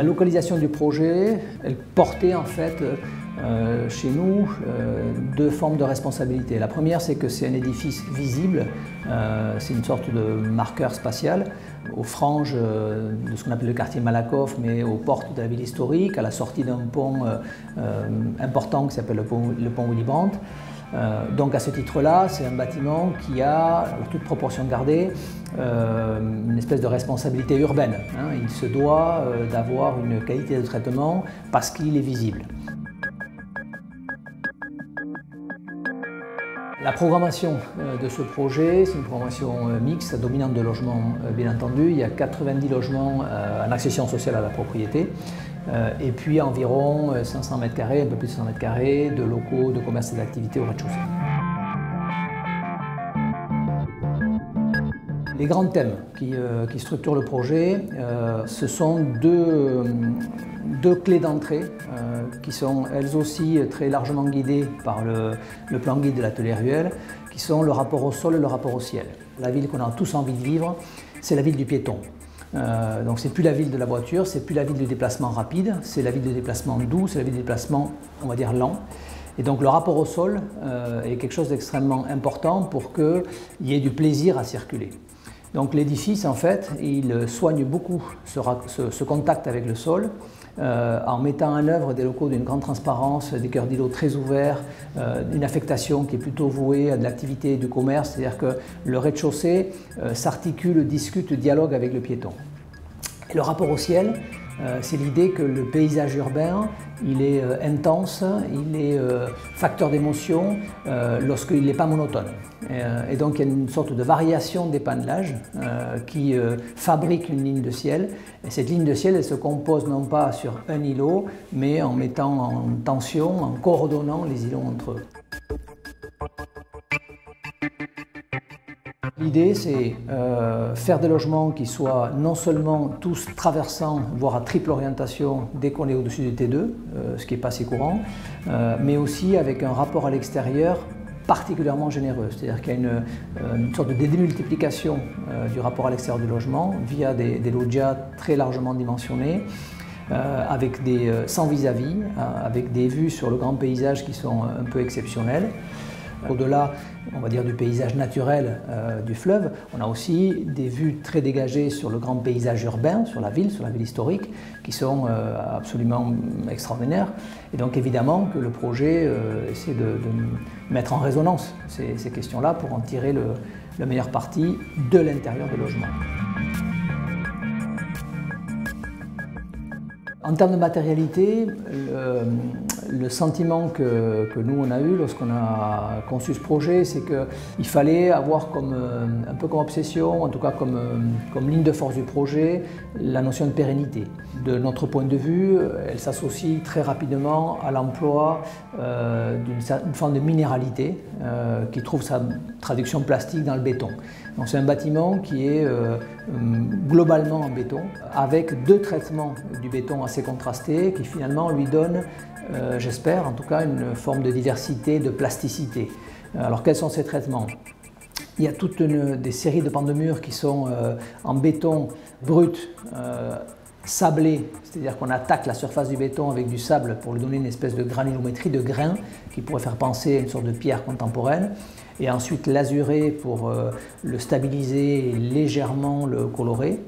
La localisation du projet, elle portait en fait chez nous deux formes de responsabilité. La première, c'est que c'est un édifice visible, c'est une sorte de marqueur spatial aux franges de ce qu'on appelle le quartier Malakoff, mais aux portes de la ville historique, à la sortie d'un pont important qui s'appelle le pont Willy Brandt. Donc à ce titre-là, c'est un bâtiment qui a, en toute proportion gardée, une espèce de responsabilité urbaine. Il se doit d'avoir une qualité de traitement parce qu'il est visible. La programmation de ce projet, c'est une programmation mixte, dominante de logements bien entendu. Il y a 90 logements en accession sociale à la propriété et puis environ 500 mètres carrés, un peu plus de 100 mètres carrés de locaux de commerce et d'activité au rez-de-chaussée. Les grands thèmes qui structurent le projet, ce sont deux clés d'entrée qui sont elles aussi très largement guidées par le plan guide de l'atelier Ruelle, qui sont le rapport au sol et le rapport au ciel. La ville qu'on a tous envie de vivre, c'est la ville du piéton. Donc c'est plus la ville de la voiture, c'est plus la ville du déplacement rapide, c'est la ville de déplacement doux, c'est la ville de déplacement, on va dire, lent. Et donc le rapport au sol est quelque chose d'extrêmement important pour qu'il y ait du plaisir à circuler. Donc l'édifice, en fait, il soigne beaucoup ce contact avec le sol en mettant en œuvre des locaux d'une grande transparence, des cœurs d'îlots très ouverts, une affectation qui est plutôt vouée à de l'activité et du commerce, c'est-à-dire que le rez-de-chaussée s'articule, discute, dialogue avec le piéton. Et le rapport au ciel, c'est l'idée que le paysage urbain, il est intense, il est facteur d'émotion lorsqu'il n'est pas monotone. Et donc il y a une sorte de variation d'épandage qui fabrique une ligne de ciel. Et cette ligne de ciel, elle se compose non pas sur un îlot, mais en mettant en tension, en coordonnant les îlots entre eux. L'idée, c'est faire des logements qui soient non seulement tous traversants, voire à triple orientation dès qu'on est au-dessus du T2, ce qui n'est pas si courant, mais aussi avec un rapport à l'extérieur particulièrement généreux. C'est-à-dire qu'il y a une sorte de démultiplication du rapport à l'extérieur du logement via des loggias très largement dimensionnés, avec sans vis-à-vis, avec des vues sur le grand paysage qui sont un peu exceptionnelles. Au-delà, on va dire, du paysage naturel du fleuve, on a aussi des vues très dégagées sur le grand paysage urbain, sur la ville historique, qui sont absolument extraordinaires. Et donc évidemment que le projet essaie de mettre en résonance ces questions-là pour en tirer le meilleur parti de l'intérieur des logements. En termes de matérialité, le sentiment que nous on a eu lorsqu'on a conçu ce projet, c'est qu'il fallait avoir un peu comme obsession, en tout cas comme ligne de force du projet, la notion de pérennité. De notre point de vue, elle s'associe très rapidement à l'emploi d'une forme de minéralité qui trouve sa traduction plastique dans le béton. Donc c'est un bâtiment qui est globalement en béton, avec deux traitements du béton assez contrastés qui finalement lui donnent, j'espère en tout cas, une forme de diversité, de plasticité. Alors quels sont ces traitements ? Il y a toute des séries de pans de murs qui sont en béton brut, sablé, c'est-à-dire qu'on attaque la surface du béton avec du sable pour lui donner une espèce de granulométrie, de grain qui pourrait faire penser à une sorte de pierre contemporaine, et ensuite l'asuré pour le stabiliser et légèrement le colorer.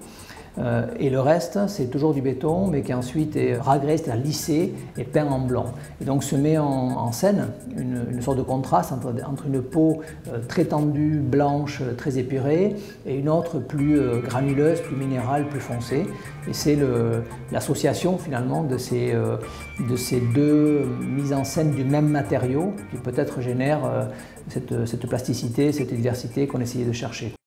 Et le reste, c'est toujours du béton, mais qui ensuite est ragré, c'est-à-dire lissé et peint en blanc. Et donc se met en scène une sorte de contraste entre une peau très tendue, blanche, très épurée, et une autre plus granuleuse, plus minérale, plus foncée. Et c'est l'association finalement de ces deux mises en scène du même matériau qui peut-être génère cette plasticité, cette diversité qu'on essayait de chercher.